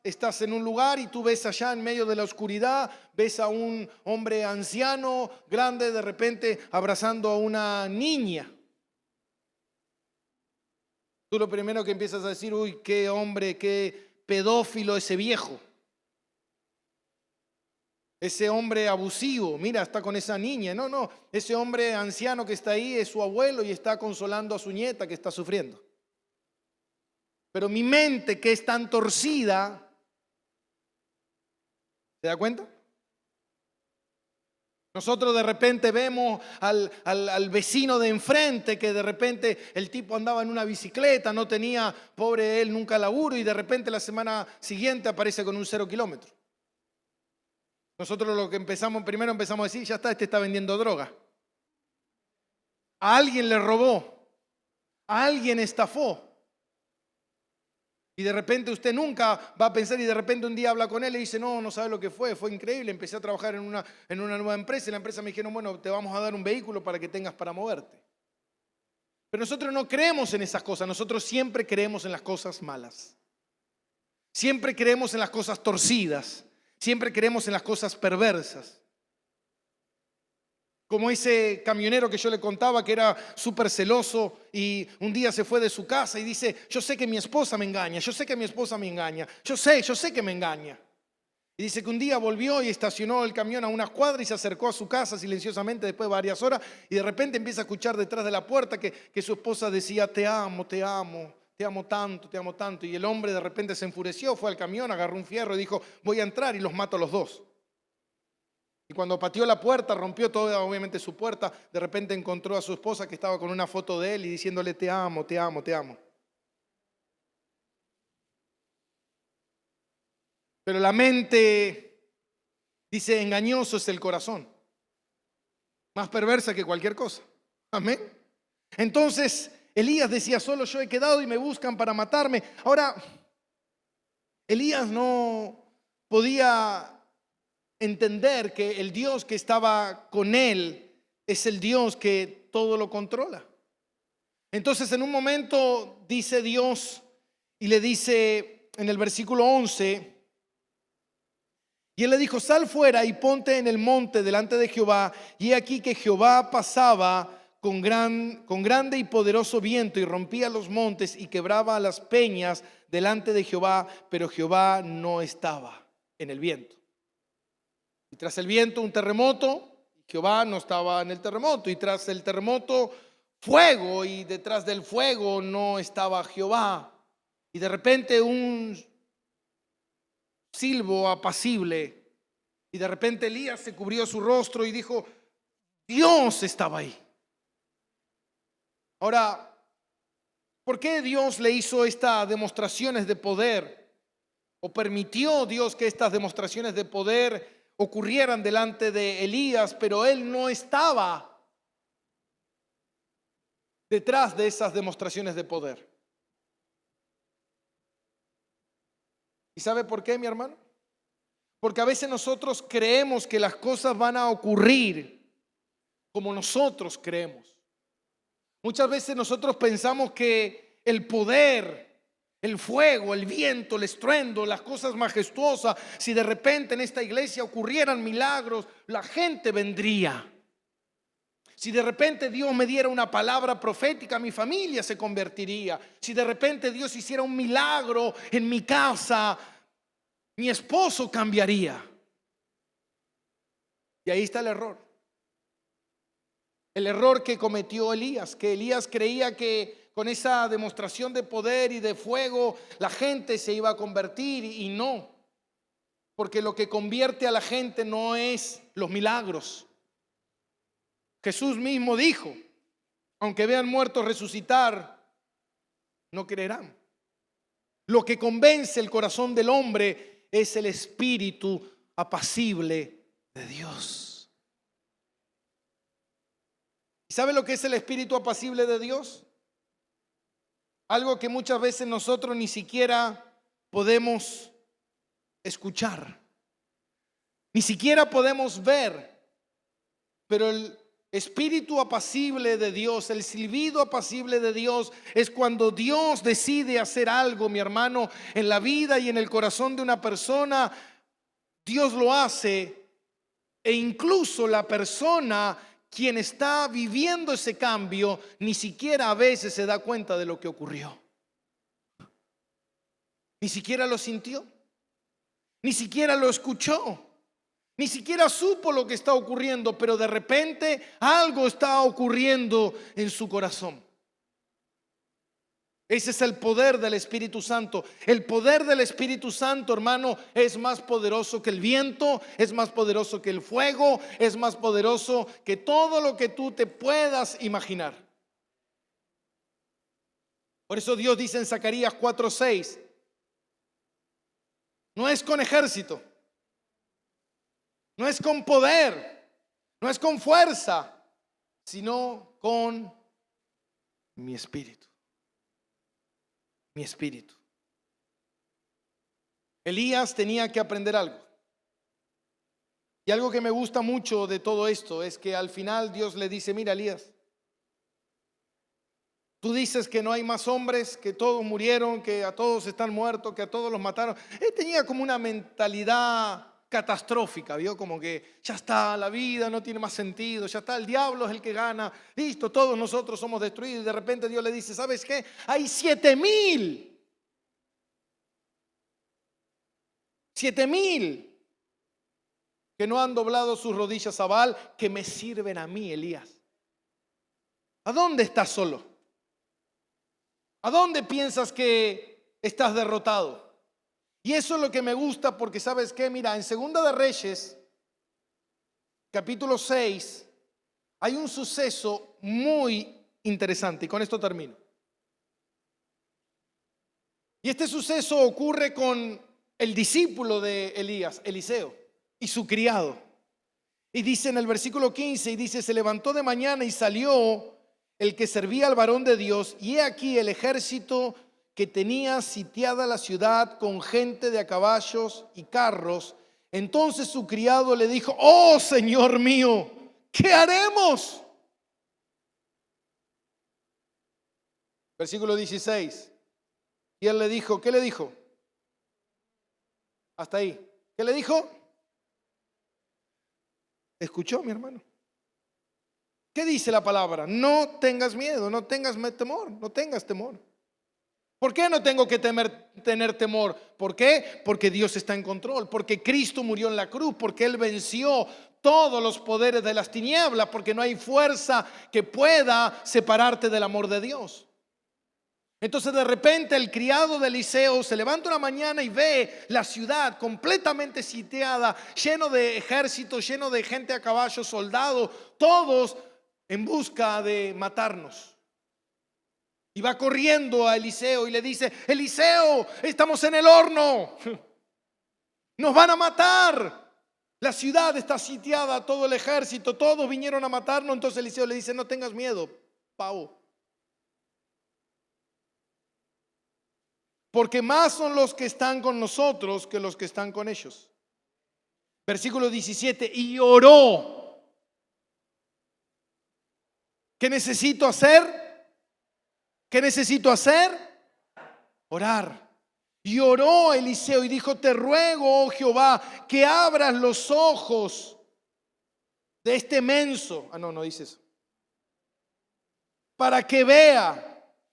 estás en un lugar y tú ves allá en medio de la oscuridad, ves a un hombre anciano, grande, de repente abrazando a una niña. Tú lo primero que empiezas a decir, uy, qué hombre, qué pedófilo ese viejo. Ese hombre abusivo, mira, está con esa niña. No, ese hombre anciano que está ahí es su abuelo y está consolando a su nieta que está sufriendo. Pero mi mente, que es tan torcida, ¿se da cuenta? Nosotros de repente vemos al vecino de enfrente, que de repente el tipo andaba en una bicicleta, no tenía, pobre él, nunca laburo, y de repente la semana siguiente aparece con un 0 kilómetro. Nosotros primero empezamos a decir, ya está, este está vendiendo droga. A alguien le robó, a alguien estafó. Y de repente usted nunca va a pensar, y de repente un día habla con él y dice, no sabe lo que fue increíble, empecé a trabajar en una nueva empresa y la empresa me dijeron, bueno, te vamos a dar un vehículo para que tengas para moverte. Pero nosotros no creemos en esas cosas, nosotros siempre creemos en las cosas malas. Siempre creemos en las cosas torcidas. Siempre creemos en las cosas perversas. Como ese camionero que yo le contaba, que era súper celoso y un día se fue de su casa y dice, yo sé que mi esposa me engaña, yo sé que mi esposa me engaña, yo sé que me engaña. Y dice que un día volvió y estacionó el camión a unas cuadras y se acercó a su casa silenciosamente después de varias horas, y de repente empieza a escuchar detrás de la puerta que su esposa decía, te amo, te amo tanto, te amo tanto. Y el hombre de repente se enfureció, fue al camión, agarró un fierro y dijo, voy a entrar y los mato a los dos. Y cuando pateó la puerta, rompió toda obviamente su puerta, de repente encontró a su esposa que estaba con una foto de él y diciéndole, te amo, te amo, te amo. Pero la mente, dice, engañoso es el corazón, más perversa que cualquier cosa. Amén. Entonces Elías decía, solo yo he quedado y me buscan para matarme. Ahora, Elías no podía entender que el Dios que estaba con él es el Dios que todo lo controla. Entonces en un momento dice Dios y le dice en el versículo 11, y él le dijo, sal fuera y ponte en el monte delante de Jehová. Y he aquí que Jehová pasaba con grande y poderoso viento y rompía los montes y quebraba las peñas delante de Jehová, pero Jehová no estaba en el viento. Y tras el viento un terremoto, Jehová no estaba en el terremoto. Y tras el terremoto fuego, y detrás del fuego no estaba Jehová. Y de repente un silbo apacible, y de repente Elías se cubrió su rostro y dijo, Dios estaba ahí. Ahora, ¿por qué Dios le hizo estas demostraciones de poder? ¿O permitió Dios que estas demostraciones de poder ocurrieran delante de Elías, pero él no estaba detrás de esas demostraciones de poder? ¿Y sabe por qué, mi hermano? Porque a veces nosotros creemos que las cosas van a ocurrir como nosotros creemos. Muchas veces nosotros pensamos que el poder, el fuego, el viento, el estruendo, las cosas majestuosas, si de repente en esta iglesia ocurrieran milagros, la gente vendría. Si de repente Dios me diera una palabra profética, mi familia se convertiría. Si de repente Dios hiciera un milagro en mi casa, mi esposo cambiaría. Y ahí está el error. El error que cometió Elías, que Elías creía que con esa demostración de poder y de fuego la gente se iba a convertir, y no. Porque lo que convierte a la gente no es los milagros. Jesús mismo dijo, aunque vean muertos resucitar, no creerán. Lo que convence el corazón del hombre es el espíritu apacible de Dios. ¿Y sabe lo que es el espíritu apacible de Dios? Algo que muchas veces nosotros ni siquiera podemos escuchar, ni siquiera podemos ver, pero el espíritu apacible de Dios, el silbido apacible de Dios, es cuando Dios decide hacer algo, mi hermano, en la vida y en el corazón de una persona. Dios lo hace, e incluso la persona quien está viviendo ese cambio ni siquiera a veces se da cuenta de lo que ocurrió. Ni siquiera lo sintió, ni siquiera lo escuchó, ni siquiera supo lo que está ocurriendo, pero de repente algo está ocurriendo en su corazón. Ese es el poder del Espíritu Santo. El poder del Espíritu Santo, hermano, es más poderoso que el viento, es más poderoso que el fuego, es más poderoso que todo lo que tú te puedas imaginar. Por eso Dios dice en Zacarías 4:6, no es con ejército, no es con poder, no es con fuerza, sino con mi espíritu. Mi espíritu. Elías tenía que aprender algo. Y algo que me gusta mucho de todo esto es que al final Dios le dice, mira Elías, tú dices que no hay más hombres, que todos murieron, que a todos están muertos, que a todos los mataron. Él tenía como una mentalidad catastrófica, ¿vio? Como que ya está, la vida no tiene más sentido, ya está, el diablo es el que gana, listo, todos nosotros somos destruidos. Y de repente Dios le dice, ¿sabes qué? Hay 7,000 que no han doblado sus rodillas a Baal, que me sirven a mí, Elías. ¿A dónde estás solo? ¿A dónde piensas que estás derrotado? Y eso es lo que me gusta porque ¿sabes qué? Mira, en Segunda de Reyes, capítulo 6, hay un suceso muy interesante y con esto termino. Y este suceso ocurre con el discípulo de Elías, Eliseo, y su criado. Y dice en el versículo 15, y dice, se levantó de mañana y salió el que servía al varón de Dios, y he aquí el ejército que tenía sitiada la ciudad con gente de a caballos y carros. Entonces su criado le dijo, oh Señor mío, ¿qué haremos? Versículo 16. Y él le dijo, ¿qué le dijo? Hasta ahí. ¿Qué le dijo? ¿Escuchó, mi hermano? ¿Qué dice la palabra? No tengas miedo, no tengas temor, no tengas temor. ¿Por qué no tengo que tener temor? ¿Por qué? Porque Dios está en control, porque Cristo murió en la cruz, porque Él venció todos los poderes de las tinieblas, porque no hay fuerza que pueda separarte del amor de Dios. Entonces de repente el criado de Eliseo se levanta una mañana y ve la ciudad completamente sitiada, lleno de ejércitos, lleno de gente a caballo, soldados, todos en busca de matarnos. Y va corriendo a Eliseo y le dice, Eliseo, estamos en el horno, nos van a matar. La ciudad está sitiada, todo el ejército, todos vinieron a matarnos. Entonces Eliseo le dice, no tengas miedo, Pau. Porque más son los que están con nosotros que los que están con ellos. Versículo 17, y oró. ¿Qué necesito hacer? ¿Qué necesito hacer? Orar. Y oró Eliseo y dijo, te ruego, oh Jehová, que abras los ojos de este menso. No dice eso. Para que vea.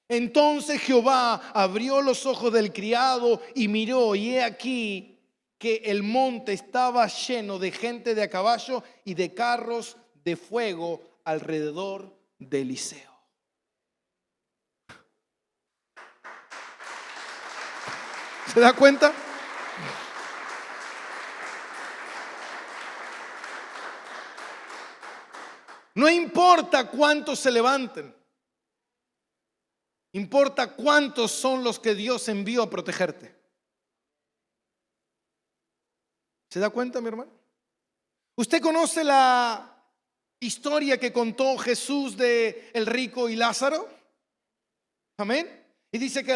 Entonces Jehová abrió los ojos del criado y miró, y he aquí que el monte estaba lleno de gente de a caballo y de carros de fuego alrededor de Eliseo. ¿Se da cuenta? No importa cuántos se levanten. Importa cuántos son los que Dios envió a protegerte. ¿Se da cuenta, mi hermano? ¿Usted conoce la historia que contó Jesús de el rico y Lázaro? Amén. Y dice que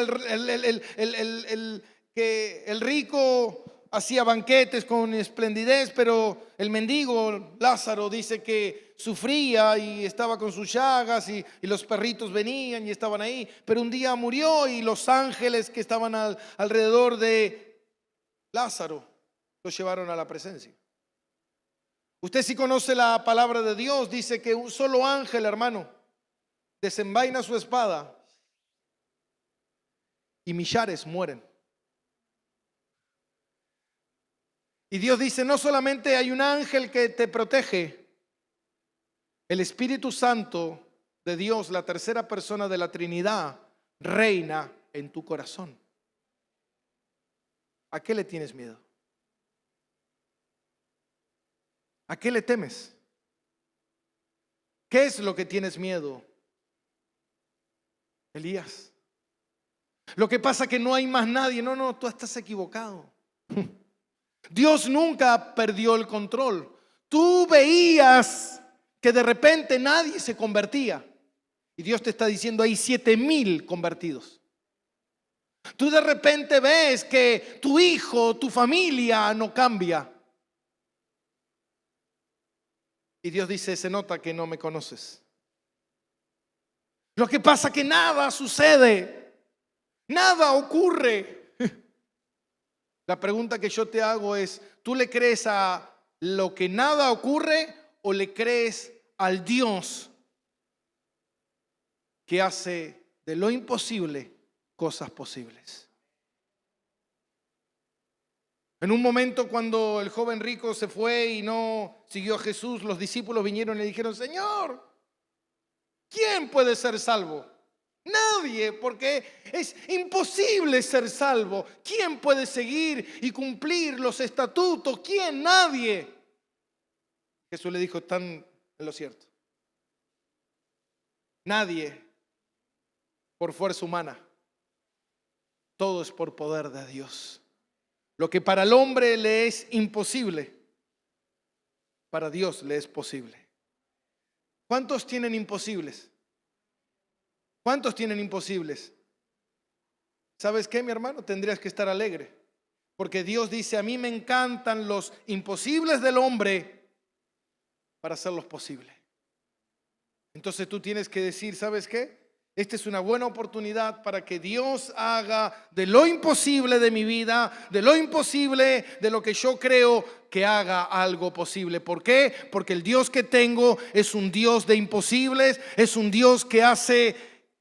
el rico hacía banquetes con esplendidez, pero el mendigo Lázaro dice que sufría y estaba con sus llagas y los perritos venían y estaban ahí. Pero un día murió y los ángeles que estaban alrededor de Lázaro lo llevaron a la presencia. Usted sí conoce la palabra de Dios, dice que un solo ángel, hermano, desenvaina su espada y millares mueren. Y Dios dice, no solamente hay un ángel que te protege, el Espíritu Santo de Dios, la tercera persona de la Trinidad, reina en tu corazón. ¿A qué le tienes miedo? ¿A qué le temes? ¿Qué es lo que tienes miedo, Elías? Lo que pasa es que no hay más nadie. No, tú estás equivocado. Dios nunca perdió el control. Tú veías que de repente nadie se convertía y Dios te está diciendo hay 7,000 convertidos. Tú de repente ves que tu hijo, tu familia no cambia y Dios dice, se nota que no me conoces. Lo que pasa es que nada sucede, nada ocurre. La pregunta que yo te hago es, ¿tú le crees a lo que nada ocurre o le crees al Dios que hace de lo imposible cosas posibles? En un momento cuando el joven rico se fue y no siguió a Jesús, los discípulos vinieron y le dijeron, Señor, ¿quién puede ser salvo? Nadie, porque es imposible ser salvo. ¿Quién puede seguir y cumplir los estatutos? ¿Quién? Nadie. Jesús le dijo, están en lo cierto. Nadie por fuerza humana. Todo es por poder de Dios. Lo que para el hombre le es imposible, para Dios le es posible. ¿Cuántos tienen imposibles? ¿Cuántos tienen imposibles? ¿Sabes qué, mi hermano? Tendrías que estar alegre. Porque Dios dice, a mí me encantan los imposibles del hombre para hacerlos posibles. Entonces tú tienes que decir, ¿sabes qué? Esta es una buena oportunidad para que Dios haga de lo imposible de mi vida, de lo imposible de lo que yo creo, que haga algo posible. ¿Por qué? Porque el Dios que tengo es un Dios de imposibles, es un Dios que hace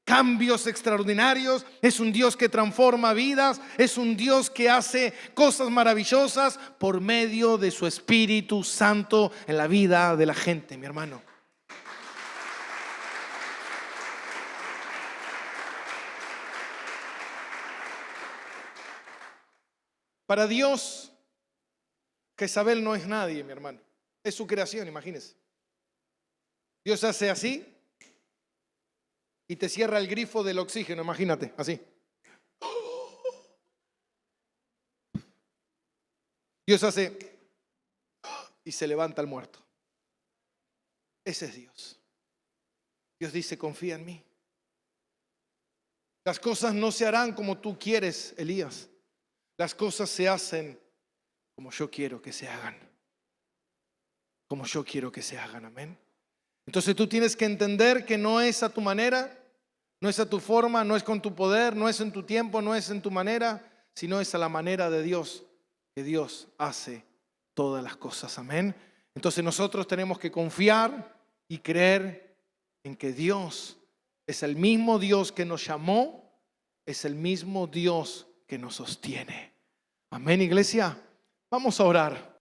cambios extraordinarios, es un Dios que transforma vidas, es un Dios que hace cosas maravillosas por medio de su Espíritu Santo en la vida de la gente, mi hermano. Para Dios, Jezabel no es nadie, mi hermano. Es su creación, imagínese. Dios hace así y te cierra el grifo del oxígeno, imagínate, así. Dios hace y se levanta el muerto. Ese es Dios. Dios dice, confía en mí. Las cosas no se harán como tú quieres, Elías. Las cosas se hacen como yo quiero que se hagan. Como yo quiero que se hagan, amén. Entonces tú tienes que entender que no es a tu manera, no es a tu forma, no es con tu poder, no es en tu tiempo, no es en tu manera, sino es a la manera de Dios, que Dios hace todas las cosas, amén. Entonces nosotros tenemos que confiar y creer en que Dios es el mismo Dios que nos llamó, es el mismo Dios que nos sostiene. Amén, iglesia. Vamos a orar.